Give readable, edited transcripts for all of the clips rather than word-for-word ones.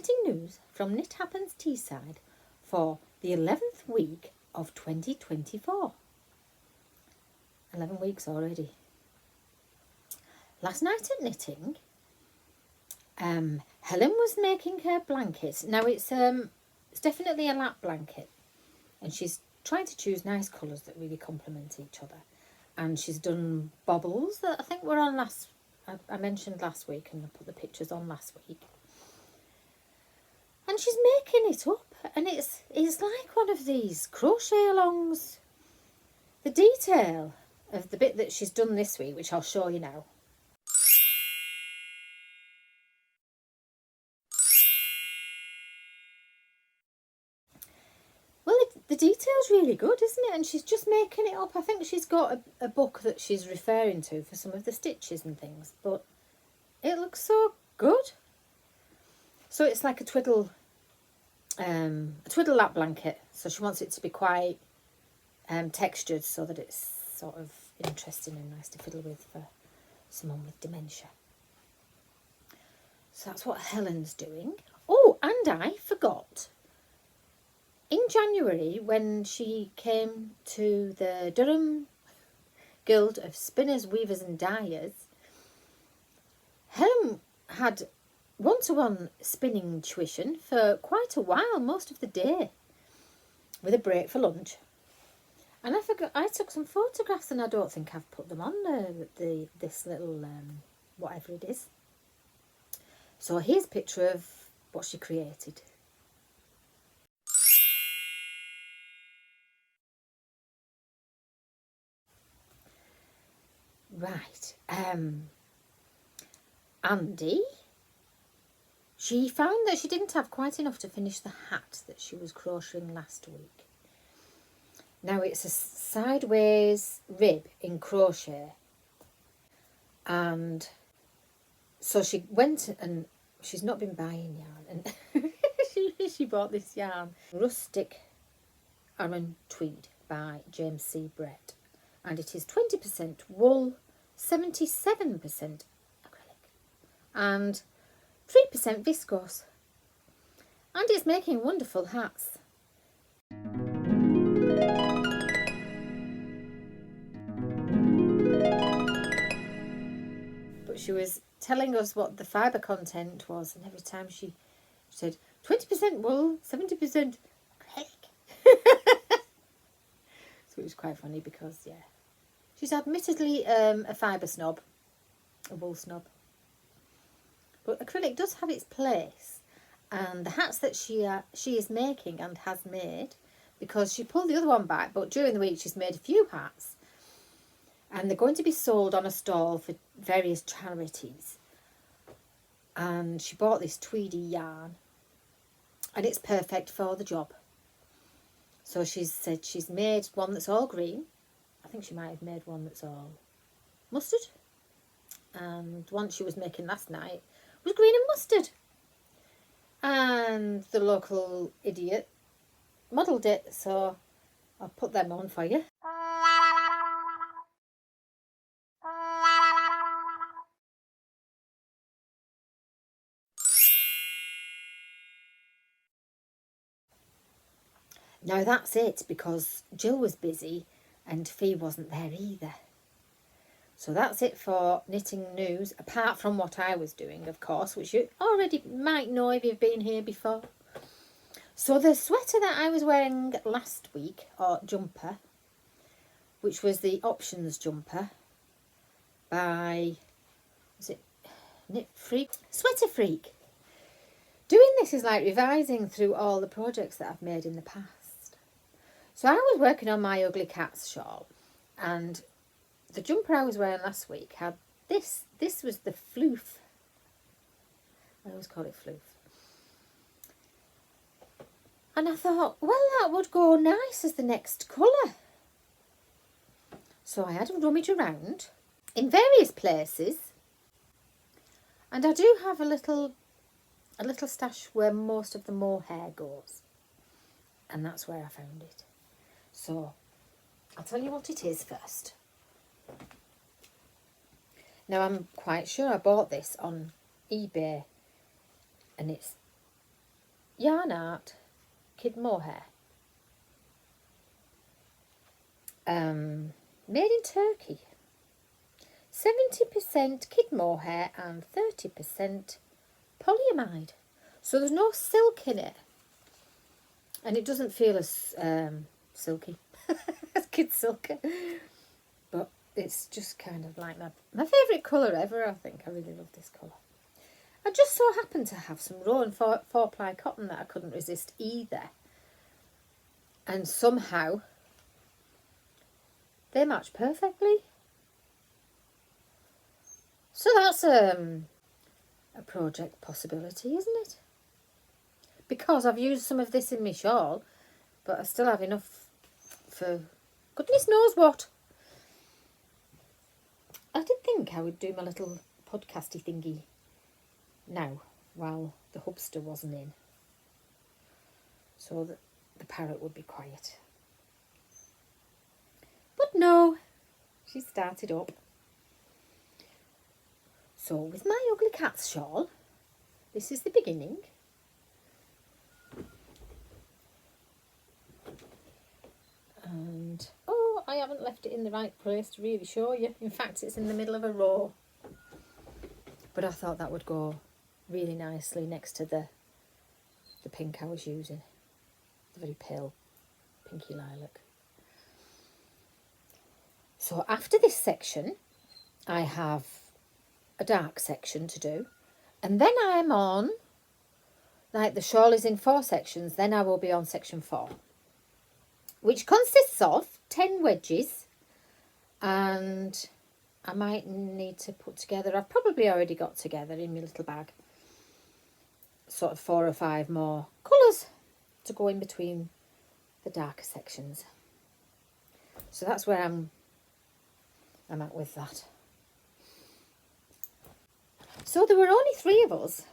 knitting news from Knit Happens Teesside for the 11th week of 2024. 11 weeks already. Last night at knitting, Helen was making her blanket. Now it's definitely a lap blanket, and she's trying to choose nice colours that really complement each other. And she's done bobbles that I think were on I mentioned last week, and I put the pictures on last week. And she's making it up, and it's like one of these crochet alongs. The detail of the bit that she's done this week, which I'll show you now. Well, the detail's really good, isn't it? And she's just making it up. I think she's got a book that she's referring to for some of the stitches and things, but it looks so good. So it's like a twiddle lap blanket. So she wants it to be quite textured so that it's sort of interesting and nice to fiddle with for someone with dementia. So that's what Helen's doing. Oh, and I forgot. In January, when she came to the Durham Guild of Spinners, Weavers and Dyers, Helen had one-to-one spinning tuition for quite a while, most of the day, with a break for lunch. And I took some photographs, and I don't think I've put them on this little whatever it is. So here's a picture of what she created. Right, Andy, she found that she didn't have quite enough to finish the hat that she was crocheting last week. Now it's a sideways rib in crochet, and so she went, and she's not been buying yarn, and she bought this yarn, Rustic Aran Tweed by James C. Brett, and it is 20% wool, 77% acrylic and 3% viscose, and it's making wonderful hats. But she was telling us what the fibre content was, and every time she said 20% wool, 70% acrylic. So it was quite funny because, yeah, she's admittedly a fibre snob, a wool snob. But acrylic does have its place. And the hats that she is making and has made, because she pulled the other one back, but during the week she's made a few hats. And they're going to be sold on a stall for various charities. And she bought this tweedy yarn, and it's perfect for the job. So she's said she's made one that's all green. I think she might have made one that's all mustard. And one she was making last night was green and mustard. And the local idiot modelled it, so I'll put them on for you. Now that's it, because Jill was busy and Fee wasn't there either. So that's it for knitting news, apart from what I was doing, of course, which you already might know if you've been here before. So the sweater that I was wearing last week, or jumper, which was the Options jumper by, was it Knit Freak? Sweater Freak. Doing this is like revising through all the projects that I've made in the past. So I was working on my Ugly Cats shawl, and the jumper I was wearing last week had this. This was the floof. I always call it floof. And I thought, well, that would go nice as the next colour. So I had a rummage around in various places, and I do have a little stash where most of the mohair goes, and that's where I found it. So I'll tell you what it is first. Now I'm quite sure I bought this on eBay, and it's yarn art kid mohair. Made in Turkey. 70% kid mohair and 30% polyamide. So there's no silk in it. And it doesn't feel as silky as kid silk. But it's just kind of like my favourite colour ever, I think. I really love this colour. I just so happened to have some raw and four-ply cotton that I couldn't resist either. And somehow they match perfectly. So that's a project possibility, isn't it? Because I've used some of this in my shawl, but I still have enough for goodness knows what. I did think I would do my little podcasty thingy now, while the hubster wasn't in, so that the parrot would be quiet. But no, she started up. So with my ugly cat's shawl, this is the beginning. And, oh, I haven't left it in the right place to really show you. In fact, it's in the middle of a row. But I thought that would go really nicely next to the pink I was using. The very pale pinky lilac. So after this section, I have a dark section to do. And then I'm on, like the shawl is in 4 sections, then I will be on section 4. Which consists of 10 wedges. And I might need to put together, I've probably already got together in my little bag, sort of 4 or 5 more colours to go in between the darker sections. So that's where I'm at with that. So there were only 3 of us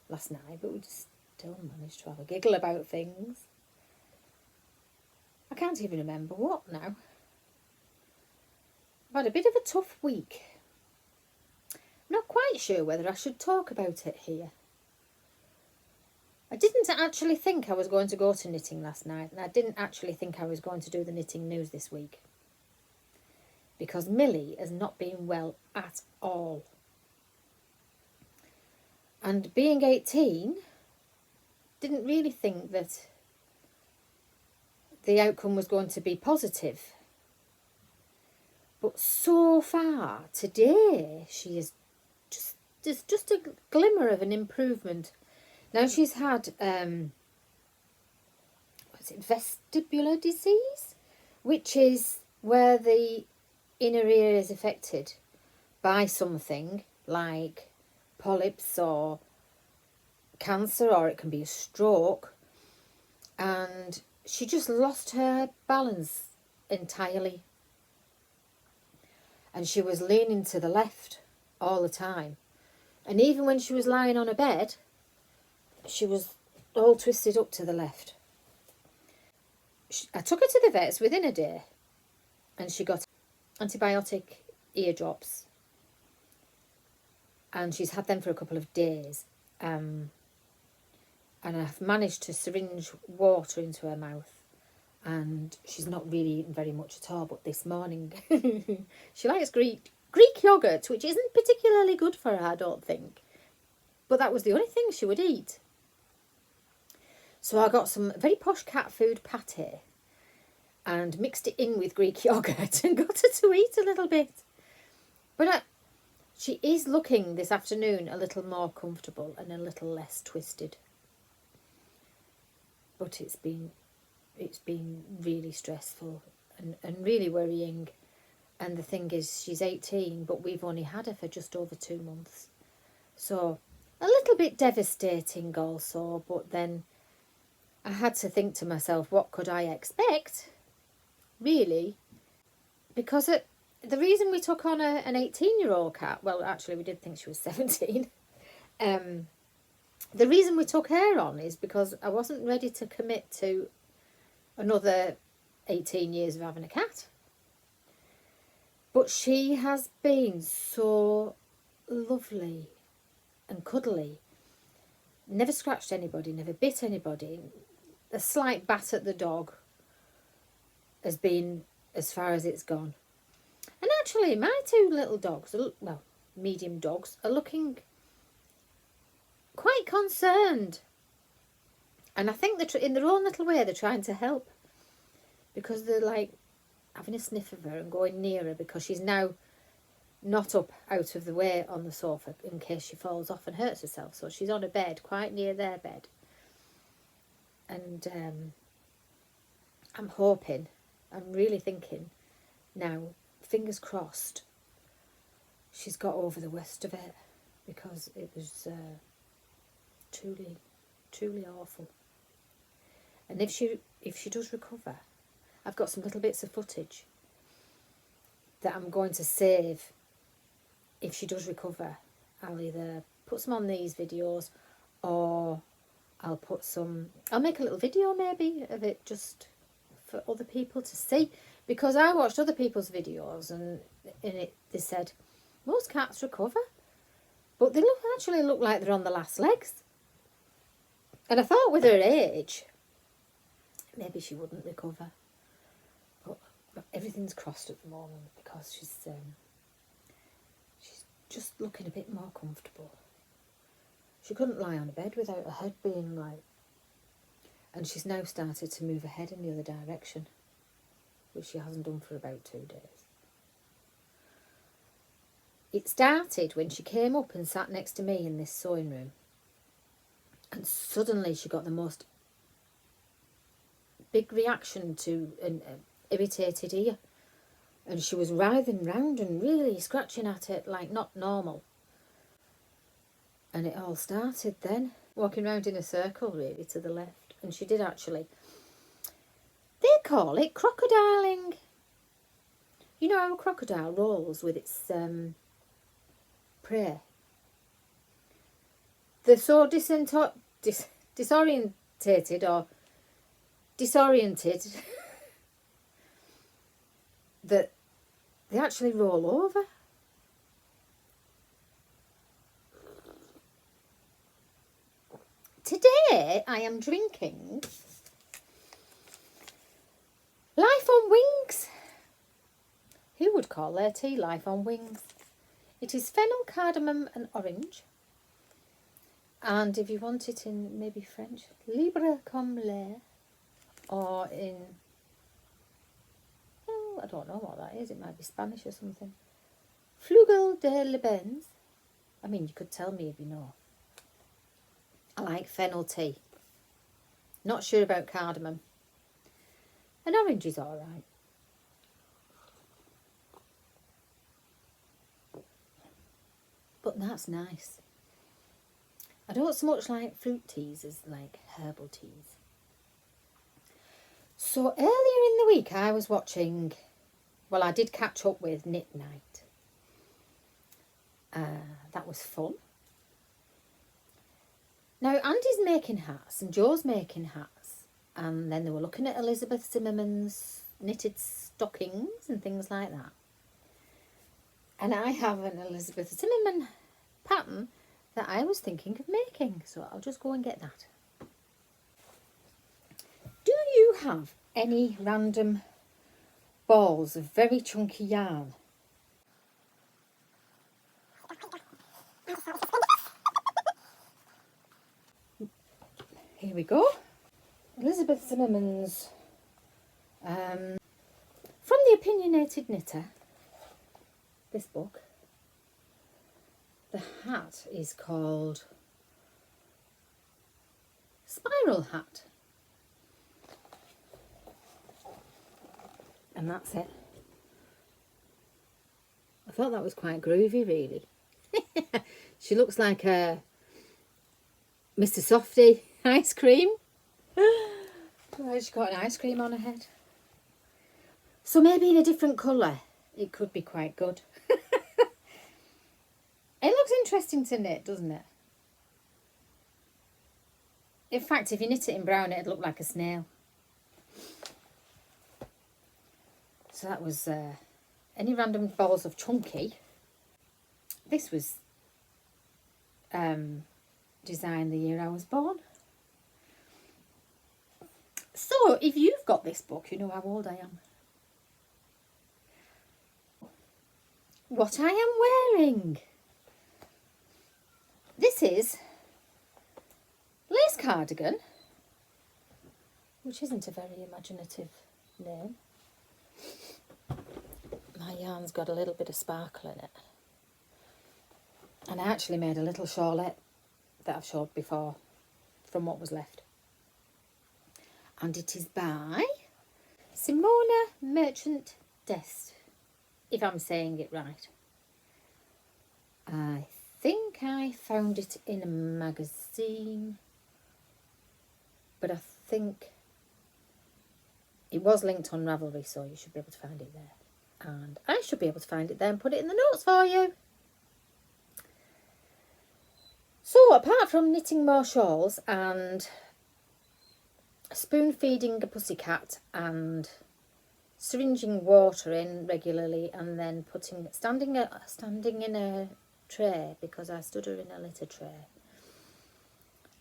last night, but we just still managed to have a giggle about things. I can't even remember what now. I've had a bit of a tough week. I'm not quite sure whether I should talk about it here. I didn't actually think I was going to go to knitting last night, and I didn't actually think I was going to do the knitting news this week. Because Millie has not been well at all. And being 18, didn't really think that the outcome was going to be positive. But so far, today, she is just a glimmer of an improvement. Now she's had, vestibular disease? Which is where the inner ear is affected by something like polyps or cancer, or it can be a stroke. And she just lost her balance entirely. And she was leaning to the left all the time. And even when she was lying on a bed, she was all twisted up to the left. I took her to the vets within a day, and she got antibiotic ear drops. And she's had them for a couple of days. And I've managed to syringe water into her mouth. And she's not really eaten very much at all. But this morning, she likes Greek yogurt, which isn't particularly good for her, I don't think. But that was the only thing she would eat. So I got some very posh cat food pate and mixed it in with Greek yogurt and got her to eat a little bit. But she is looking this afternoon a little more comfortable and a little less twisted. But it's been really stressful and really worrying. And the thing is, she's 18, but we've only had her for just over 2 months. So a little bit devastating also, but then I had to think to myself, what could I expect, really? Because the reason we took on an 18-year-old cat, well, actually we did think she was 17. The reason we took her on is because I wasn't ready to commit to another 18 years of having a cat. But she has been so lovely and cuddly. Never scratched anybody, never bit anybody. A slight bat at the dog has been as far as it's gone. And actually, my two little dogs, well, medium dogs, are looking quite concerned. And I think they're in their own little way, they're trying to help. Because they're like having a sniff of her and going near her, because she's now not up out of the way on the sofa in case she falls off and hurts herself. So she's on a bed, quite near their bed. And I'm hoping, I'm really thinking now, fingers crossed, she's got over the worst of it, because it was truly, truly awful. And if she does recover, I've got some little bits of footage that I'm going to save. If she does recover, I'll either put some on these videos, or I'll make a little video maybe of it just for other people to see. Because I watched other people's videos, and in it they said most cats recover, but they actually look like they're on the last legs. And I thought with her age, maybe she wouldn't recover. But everything's crossed at the moment, because she's just looking a bit more comfortable. She couldn't lie on a bed without her head being like... And she's now started to move her head in the other direction, which she hasn't done for about 2 days. It started when she came up and sat next to me in this sewing room. And suddenly she got the most big reaction to an irritated ear. And she was writhing round and really scratching at it like not normal. And it all started then, walking round in a circle really to the left. And she did actually, they call it crocodiling. You know how a crocodile rolls with its prey? They're so disorientated or disoriented that they actually roll over. Today I am drinking Life on Wings. Who would call their tea Life on Wings? It is fennel, cardamom and orange. And if you want it in maybe French, libre comme l'air, or in, oh, I don't know what that is, it might be Spanish or something. Flugel de Libens. I mean, you could tell me if you know. I like fennel tea. Not sure about cardamom. And orange is alright. But that's nice. I don't so much like fruit teas as like herbal teas. So earlier in the week I was watching, well, I did catch up with Knit Night. That was fun. Now Andy's making hats and Joe's making hats, and then they were looking at Elizabeth Zimmerman's knitted stockings and things like that. And I have an Elizabeth Zimmerman pattern that I was thinking of making, so I'll just go and get that. Do you have any random balls of very chunky yarn? Here we go. Elizabeth Zimmerman's From the Opinionated Knitter, this book. The hat is called Spiral Hat. And that's it. I thought that was quite groovy, really. She looks like a Mr. Softy ice cream. She's got an ice cream on her head. So maybe in a different colour, it could be quite good. It looks interesting to knit, doesn't it? In fact, if you knit it in brown, it'd look like a snail. So that was any random balls of chunky. This was design the year I was born. So, if you've got this book, you know how old I am. What I am wearing. This is lace cardigan, which isn't a very imaginative name. My yarn's got a little bit of sparkle in it. And I actually made a little shawlette that I've showed before from what was left. And it is by Simona Merchant Dest, if I'm saying it right. I think I found it in a magazine, but I think it was linked on Ravelry, so you should be able to find it there. And I should be able to find it there and put it in the notes for you. So, apart from knitting more shawls and spoon feeding a pussycat and syringing water in regularly and then standing in a tray, because I stood her in a litter tray,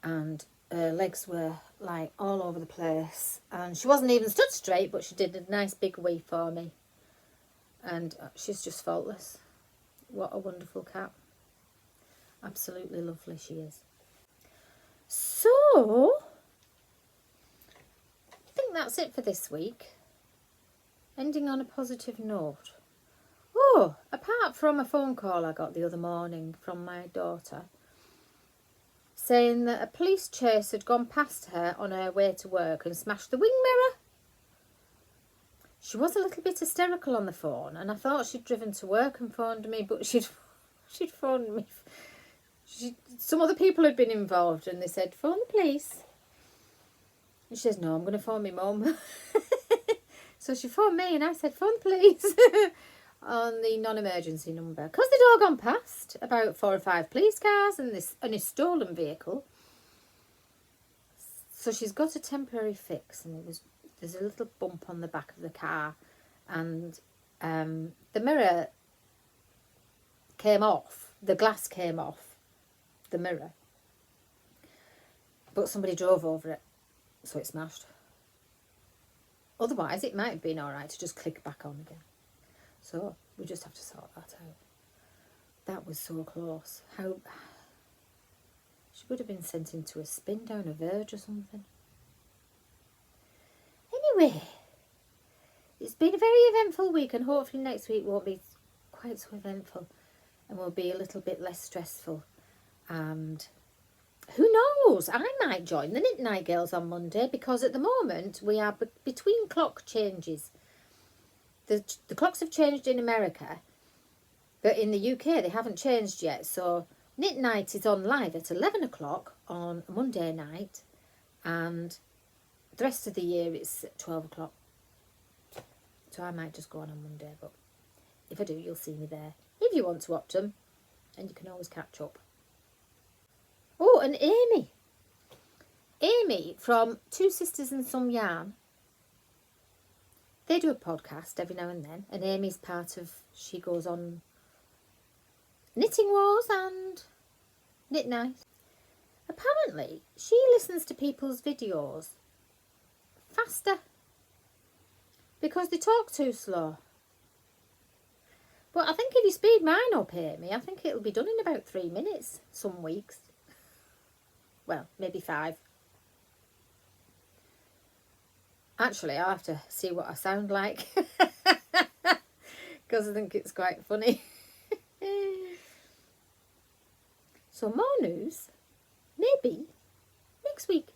and her legs were like all over the place, and she wasn't even stood straight, but she did a nice big wee for me, and she's just faultless. What a wonderful cat. Absolutely lovely she is. So I think that's it for this week. Ending on a positive note. Oh, apart from a phone call I got the other morning from my daughter saying that a police chase had gone past her on her way to work and smashed the wing mirror. She was a little bit hysterical on the phone, and I thought she'd driven to work and phoned me, but she'd phoned me. Some other people had been involved, and they said, phone the police. And she says, no, I'm going to phone my mum. So she phoned me, and I said, phone the police on the non-emergency number, because they'd all gone past, about 4 or 5 police cars and a stolen vehicle. So she's got a temporary fix, and there's a little bump on the back of the car, and the mirror came off, the glass came off the mirror, but somebody drove over it, so it smashed. Otherwise, it might have been alright to just click back on again. So we just have to sort that out. That was so close. How she would have been sent into a spin down a verge or something. Anyway, it's been a very eventful week, and hopefully next week won't be quite so eventful and will be a little bit less stressful. And who knows, I might join the Knit Night Girls on Monday, because at the moment we are between clock changes. The clocks have changed in America, but in the UK they haven't changed yet. So Knit Night is on live at 11 o'clock on a Monday night, and the rest of the year it's at 12 o'clock. So I might just go on Monday, but if I do, you'll see me there if you want to watch them, and you can always catch up. Oh, and Amy from Two Sisters and Some Yarn, they do a podcast every now and then, and Amy's part of, she goes on Knitting Wars and Knit Night. Apparently, she listens to people's videos faster because they talk too slow. But I think if you speed mine up, Amy, I think it'll be done in about 3 minutes some weeks. Well, maybe 5. Actually, I'll have to see what I sound like, because I think it's quite funny. So more news, maybe next week.